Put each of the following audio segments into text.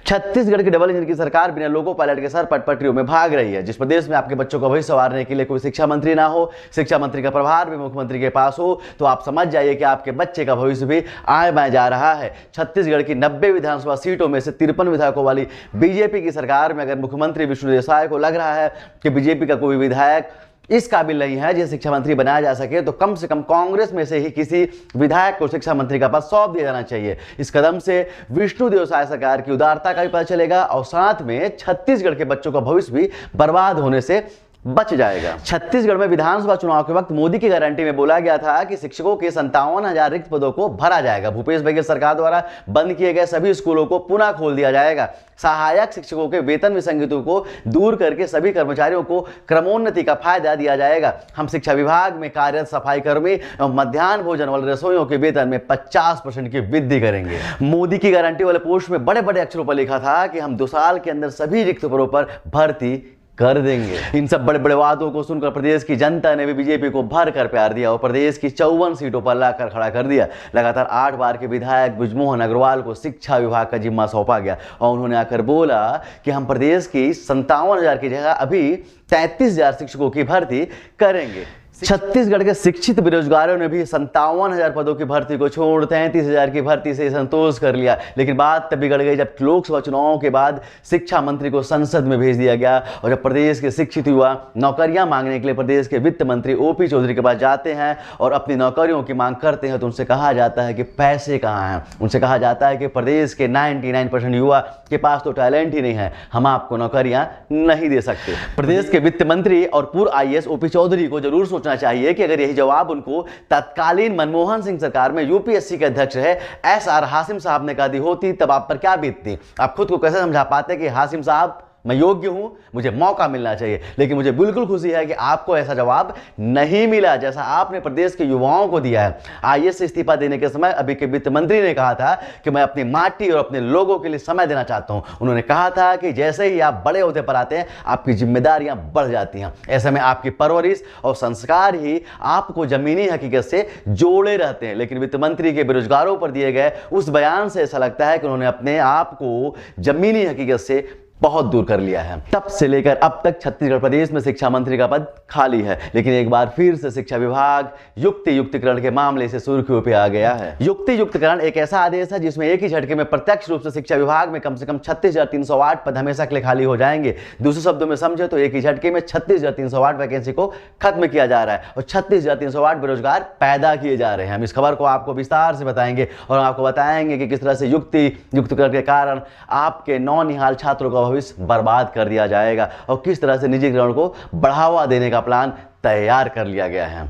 छत्तीसगढ़ की double engine की सरकार बिना लोको पायलट के सर पटपटियों में भाग रही है। जिस प्रदेश में आपके बच्चों का भविष्य संवारने के लिए कोई शिक्षा मंत्री ना हो, शिक्षा मंत्री का प्रभार भी मुख्यमंत्री के पास हो, तो आप समझ जाइए कि आपके बच्चे का भविष्य भी आए बाएं जा रहा है। छत्तीसगढ़ की 90 विधानसभा सीटों में से 53 विधायकों वाली बीजेपी की सरकार में अगर मुख्यमंत्री विष्णु देसाई को लग रहा है कि बीजेपी का कोई विधायक इस काबिल नहीं है जिसे शिक्षा मंत्री बनाया जा सके, तो कम से कम कांग्रेस में से ही किसी विधायक को शिक्षा मंत्री का पद सौंप दिया जाना चाहिए। इस कदम से विष्णु देसाई सरकार की उदारता का भी पता चलेगा और साथ में छत्तीसगढ़ के बच्चों का भविष्य भी बर्बाद होने से बच जाएगा। छत्तीसगढ़ में विधानसभा चुनाव के वक्त मोदी की गारंटी में बोला गया था कि शिक्षकों के 57,000 रिक्त पदों को भरा जाएगा। भूपेश बघेल सरकार द्वारा बंद किए गए सभी स्कूलों को पुनः खोल दिया जाएगा। सहायक शिक्षकों के वेतन विसंगतियों को दूर करके सभी कर्मचारियों को क्रमोन्नति का फायदा दिया जाएगा। हम शिक्षा विभाग में कार्यरत सफाई कर्मी और मध्याह्न भोजन वाले रसोइयों के वेतन में 50% की वृद्धि करेंगे। मोदी की गारंटी वाले पोस्ट में बड़े बड़े अक्षरों पर लिखा था कि हम 2 साल के अंदर सभी रिक्त पदों पर भर्ती कर देंगे। इन सब बड़े बड़े वादों को सुनकर प्रदेश की जनता ने भी बीजेपी को भर कर प्यार दिया और प्रदेश की 54 सीटों पर लाकर खड़ा कर दिया। लगातार 8 बार के विधायक बृजमोहन अग्रवाल को शिक्षा विभाग का जिम्मा सौंपा गया और उन्होंने आकर बोला कि हम प्रदेश की 57,000 की जगह अभी 33,000 शिक्षकों की भर्ती करेंगे। छत्तीसगढ़ के शिक्षित बेरोजगारों ने भी 57,000 पदों की भर्ती को छोड़ 33,000 की भर्ती से संतोष कर लिया। लेकिन बात तब बिगड़ गई जब लोकसभा चुनावों के बाद शिक्षा मंत्री को संसद में भेज दिया गया और जब प्रदेश के शिक्षित युवा नौकरियां मांगने के लिए प्रदेश के वित्त मंत्री ओपी चौधरी के पास जाते हैं और अपनी नौकरियों की मांग करते हैं तो उनसे कहा जाता है कि पैसे कहाँ हैं। उनसे कहा जाता है कि प्रदेश के 99% युवा के पास तो टैलेंट ही नहीं है, हम आपको नौकरियां नहीं दे सकते। प्रदेश के वित्त मंत्री और पूर्व IAS ओपी चौधरी को जरूर सोचना चाहिए कि अगर यही जवाब उनको तत्कालीन मनमोहन सिंह सरकार में यूपीएससी के अध्यक्ष रहे SR हाशिम साहब ने कहा दी होती, तब आप पर क्या बीतती। आप खुद को कैसे समझा पाते कि हाशिम साहब मैं योग्य हूं, मुझे मौका मिलना चाहिए। लेकिन मुझे बिल्कुल खुशी है कि आपको ऐसा जवाब नहीं मिला जैसा आपने प्रदेश के युवाओं को दिया है। IAS से इस्तीफा देने के समय अभी के वित्त मंत्री ने कहा था कि मैं अपनी माटी और अपने लोगों के लिए समय देना चाहता हूं। उन्होंने कहा था कि जैसे ही आप बड़े ओहदे पर आते हैं आपकी जिम्मेदारियां बढ़ जाती हैं। ऐसे में आपकी परवरिश और संस्कार ही आपको जमीनी हकीकत से जोड़े रहते हैं। लेकिन वित्त मंत्री के बेरोजगारों पर दिए गए उस बयान से ऐसा लगता है कि उन्होंने अपने आप को जमीनी हकीकत से बहुत दूर कर लिया है। तब से लेकर अब तक छत्तीसगढ़ प्रदेश में शिक्षा मंत्री का पद खाली है। लेकिन एक बार फिर से शिक्षा विभाग युक्तियुक्तकरण के मामले से सुर्खियों पे आ गया है। युक्तियुक्तकरण एक ऐसा आदेश है जिसमें एक ही झटके में प्रत्यक्ष रूप से शिक्षा विभाग में कम से कम 36,308 पद हमेशा के लिए खाली हो जाएंगे। दूसरे शब्दों में समझे तो एक ही झटके में 36,308 वैकेंसी को खत्म किया जा रहा है और 36,308 बेरोजगार पैदा किए जा रहे हैं। हम इस खबर को आपको विस्तार से बताएंगे और आपको बताएंगे कि किस तरह से युक्तियुक्तकरण के कारण आपके नौनिहाल छात्रों का भविष्य बर्बाद कर दिया जाएगा और किस तरह से निजीकरण को बढ़ावा देने का प्लान तैयार कर लिया गया है।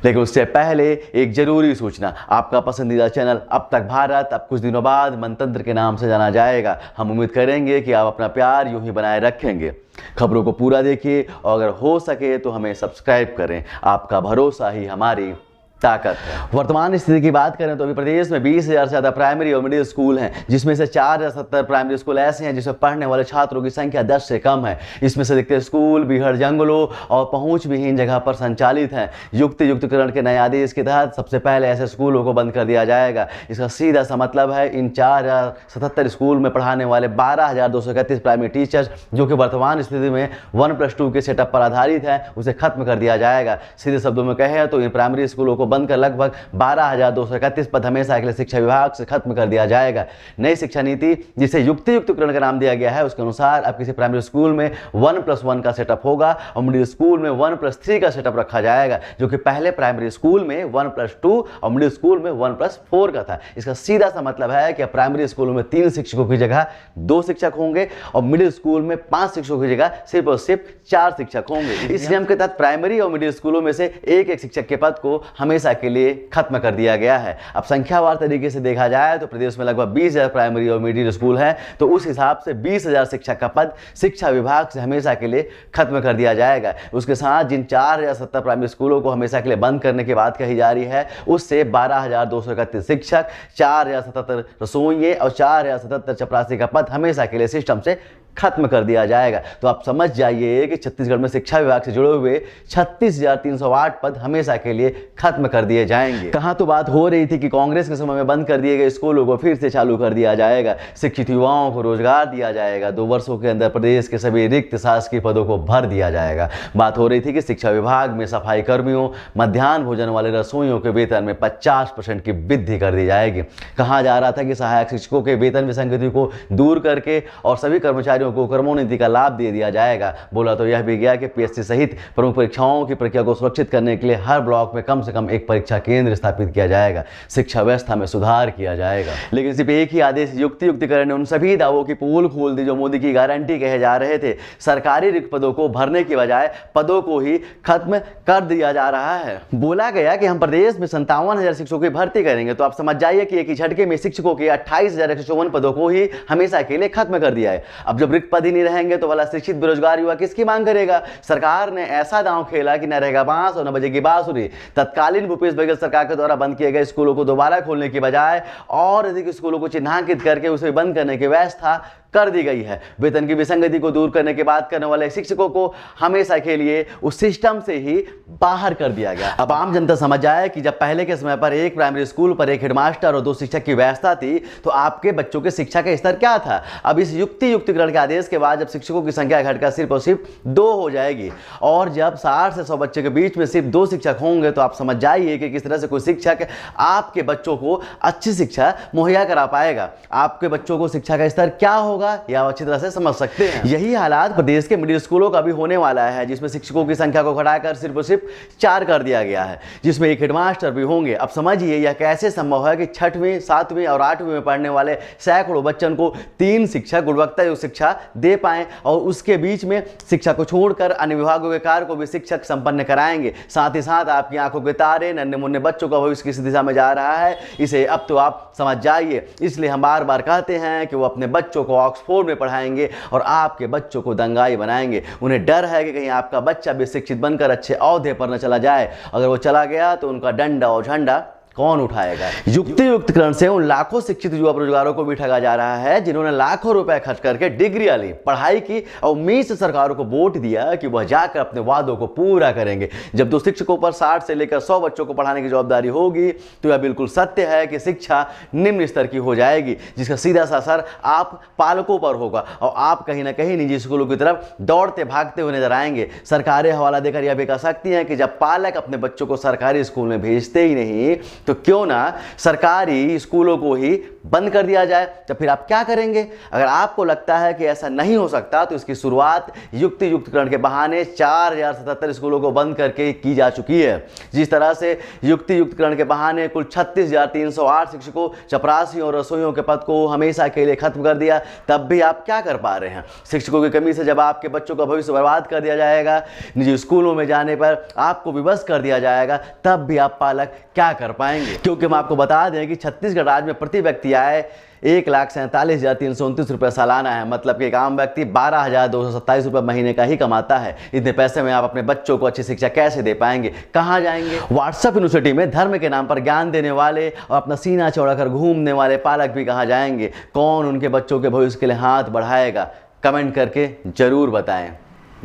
लेकिन उससे पहले एक जरूरी सूचना, आपका पसंदीदा चैनल अब तक भारत अब कुछ दिनों बाद मनतंत्र के नाम से जाना जाएगा। हम उम्मीद करेंगे कि आप अपना प्यार यूं ही बनाए रखेंगे। खबरों को पूरा देखिए और अगर हो सके तो हमें सब्सक्राइब करें। आपका भरोसा ही हमारी ताकत है। वर्तमान स्थिति की बात करें तो अभी प्रदेश में 20,000 से ज़्यादा प्राइमरी और मिडिल स्कूल हैं, जिसमें से 4,070 प्राइमरी स्कूल ऐसे हैं जिसमें पढ़ने वाले छात्रों की संख्या 10 से कम है। इसमें से अधिकतर स्कूल बीहड़ जंगलों और पहुंच विहीन जगह पर संचालित हैं। युक्तियुक्तकरण के नए आदेश के तहत सबसे पहले ऐसे स्कूलों को बंद कर दिया जाएगा। इसका सीधा सा मतलब है इन 4,077 स्कूल में पढ़ाने वाले 12,231 प्राइमरी टीचर्स जो कि वर्तमान स्थिति में 1+2 के सेटअप पर आधारित है, उसे खत्म कर दिया जाएगा। सीधे शब्दों में कहें तो इन प्राइमरी स्कूलों को बंद कर लगभग 12,231 पद हमेशा के लिए शिक्षा विभाग से खत्म कर दिया जाएगा। नई शिक्षा नीति जिसे युक्तियुक्तकरण का नाम दिया गया है उसके अनुसार अब किसी प्राइमरी स्कूल में 1+1 का सेटअप होगा और मिडिल स्कूल में 1+3 का सेटअप रखा जाएगा, जो कि पहले प्राइमरी स्कूल में 1+2 और मिडिल स्कूल में 1+4 का था। इसका सीधा सा मतलब है कि प्राइमरी स्कूलों में 3 शिक्षकों की जगह 2 शिक्षक होंगे और मिडिल स्कूल में 5 शिक्षकों की जगह सिर्फ और सिर्फ 4 शिक्षक होंगे। इस नियम के तहत प्राइमरी और मिडिल स्कूलों में से एक शिक्षक के पद को हमेशा के लिए खत्म कर दिया गया है। अब संख्यावार तरीके से देखा जाए तो प्रदेश में लगभग 20,000 प्राइमरी और मिडिल स्कूल हैं, तो उस हिसाब से 20,000 शिक्षक का पद शिक्षा विभाग से हमेशा के लिए खत्म कर दिया जाएगा। उसके साथ जिन 4,070 प्राइमरी स्कूलों को हमेशा के लिए बंद करने की बात कही जा रही है उससे 12,231 शिक्षक, 4,077 रसोइये और 4,077 चपरासी का पद हमेशा के लिए सिस्टम से खत्म कर दिया जाएगा। तो आप समझ जाइए कि छत्तीसगढ़ में शिक्षा विभाग से जुड़े हुए 36,308 पद हमेशा के लिए खत्म कर दिए जाएंगे। कहाँ तो बात हो रही थी कि कांग्रेस के समय में बंद कर दिए गए स्कूलों को फिर से चालू कर दिया जाएगा, शिक्षित युवाओं को रोजगार दिया जाएगा, 2 वर्षों के अंदर प्रदेश के सभी रिक्त शासकीय पदों को भर दिया जाएगा। बात हो रही थी कि शिक्षा विभाग में सफाई कर्मियों, मध्याह्न भोजन वाले रसोइयों के वेतन में 50% की वृद्धि कर दी जाएगी। कहा जा रहा था कि सहायक शिक्षकों के वेतन विसंगति को दूर करके और सभी कर्मचारियों को क्रमोन्नति का लाभ दे दिया जाएगा। बोला तो यह भी गया कि पीएससी सहित प्रमुख परीक्षाओं की प्रक्रिया को सुरक्षित करने के लिए हर ब्लॉक में कम से कम एक परीक्षा केंद्र स्थापित किया जाएगा, शिक्षा व्यवस्था में सुधार किया जाएगा। लेकिन सिर्फ एक ही आदेश युक्तिकरण ने उन सभी दावों की पोल खोल दी जो मोदी की गारंटी कहे जा रहे थे। सरकारी रिक्त पदों को भरने की बजाय पदों को ही खत्म कर दिया जा रहा है। बोला गया कि हम प्रदेश में 57,000 शिक्षकों की भर्ती करेंगे। तो आप समझ जाइए कि एक ही झटके में शिक्षकों के 28,154 पदों को ही हमेशा के लिए खत्म कर दिया है। अब जब रिक्त पद ही नहीं रहेंगे तो वाला शिक्षित बेरोजगार युवा किसकी मांग करेगा? सरकार ने ऐसा दांव खेला कि न रहेगा बांस और न बजेगी बांसुरी। तत्कालीन भूपेश बघेल सरकार के द्वारा बंद किए गए स्कूलों को दोबारा खोलने की बजाय और अधिक स्कूलों को चिन्हांकित करके उसे बंद करने की व्यवस्था कर दी गई है। वेतन की विसंगति को दूर करने की बात करने वाले शिक्षकों को हमेशा के लिए उस सिस्टम से ही बाहर कर दिया गया। अब आम जनता समझ जाए कि जब पहले के समय पर एक प्राइमरी स्कूल पर एक हेडमास्टर और 2 शिक्षक की व्यवस्था थी तो आपके बच्चों के शिक्षा का स्तर क्या था। अब इस युक्तिकरण के आदेश के बाद जब शिक्षकों की संख्या घटकर सिर्फ और सिर्फ 2 हो जाएगी और जब 60 से 100 बच्चे के बीच में सिर्फ 2 शिक्षक होंगे तो आप समझ जाइए कि किस तरह से कोई शिक्षक आपके बच्चों को अच्छी शिक्षा मुहैया करा पाएगा। आपके बच्चों को शिक्षा का स्तर क्या होगा या अच्छी तरह से समझ सकते हैं। यही हालात प्रदेश के मिडिल स्कूलों का भी होने वाला है, जिसमें शिक्षकों की संख्या को घटाकर सिर्फ और सिर्फ 4 कर दिया गया है, जिसमें एक हेडमास्टर भी होंगे। अब समझिए यह कैसे संभव है कि 6वीं, 7वीं और 8वीं में पढ़ने वाले सैकड़ों बच्चों को 3 शिक्षक गुणवत्तायुक्त शिक्षा दे पाएं और उसके बीच में शिक्षा को छोड़कर अन्य विभागों के कार्य को भी शिक्षक संपन्न कराएंगे। साथ ही साथ आपकी आंखों के तारे नन्हे मुन्ने बच्चों का भविष्य किस दिशा में जा रहा है इसे अब तो आप समझ जाइए। इसलिए हम बार बार कहते हैं कि वो अपने बच्चों को ऑक्सफोर्ड में पढ़ाएंगे और आपके बच्चों को दंगाई बनाएंगे। उन्हें डर है कि कहीं आपका बच्चा भी शिक्षित बनकर अच्छे ओहदे पर न चला जाए। अगर वो चला गया तो उनका डंडा और झंडा कौन उठाएगा। युक्तिकरण से उन लाखों शिक्षित युवा बेरोजगारों को भी ठगा जा रहा है जिन्होंने लाखों रुपए खर्च करके डिग्रियां ली, पढ़ाई की और उम्मीद से सरकारों को वोट दिया कि वह जाकर अपने वादों को पूरा करेंगे। जब 2 शिक्षकों पर 60 से लेकर 100 बच्चों को पढ़ाने की जवाबदारी होगी तो यह बिल्कुल सत्य है कि शिक्षा निम्न स्तर की हो जाएगी, जिसका सीधा सा असर आप पालकों पर होगा और आप कहीं ना कहीं निजी स्कूलों की तरफ दौड़ते भागते हुए नजर आएंगे। सरकारें हवाला देकर यह भी कह सकती हैं कि जब पालक अपने बच्चों को सरकारी स्कूल में भेजते ही नहीं तो क्यों ना सरकारी स्कूलों को ही बंद कर दिया जाए। तो फिर आप क्या करेंगे? अगर आपको लगता है कि ऐसा नहीं हो सकता तो इसकी शुरुआत युक्तिकरण के बहाने 4077 स्कूलों को बंद करके की जा चुकी है। जिस तरह से युक्तिकरण के बहाने कुल 36,308 शिक्षकों, चपरासियों और रसोइयों के पद को हमेशा के लिए खत्म कर दिया, तब भी आप क्या कर पा रहे हैं? शिक्षकों की कमी से जब आपके बच्चों का भविष्य बर्बाद कर दिया जाएगा, निजी स्कूलों में जाने पर आपको विवश कर दिया जाएगा, तब भी आप पालक क्या कर पाएंगे? क्योंकि हम आपको बता दें कि छत्तीसगढ़ राज्य में प्रति व्यक्ति आय 1,47,329 रुपये सालाना है। मतलब कि एक आम व्यक्ति 12,227 रुपये महीने का ही कमाता है। इतने पैसे में आप अपने बच्चों को अच्छी शिक्षा कैसे दे पाएंगे? कहाँ जाएंगे? व्हाट्सएप यूनिवर्सिटी में धर्म के नाम पर ज्ञान देने वाले और अपना सीना चौड़ा कर घूमने वाले पालक भी कहाँ जाएंगे? कौन उनके बच्चों के भविष्य के लिए हाथ बढ़ाएगा? कमेंट करके जरूर बताएं।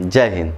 जय हिंद।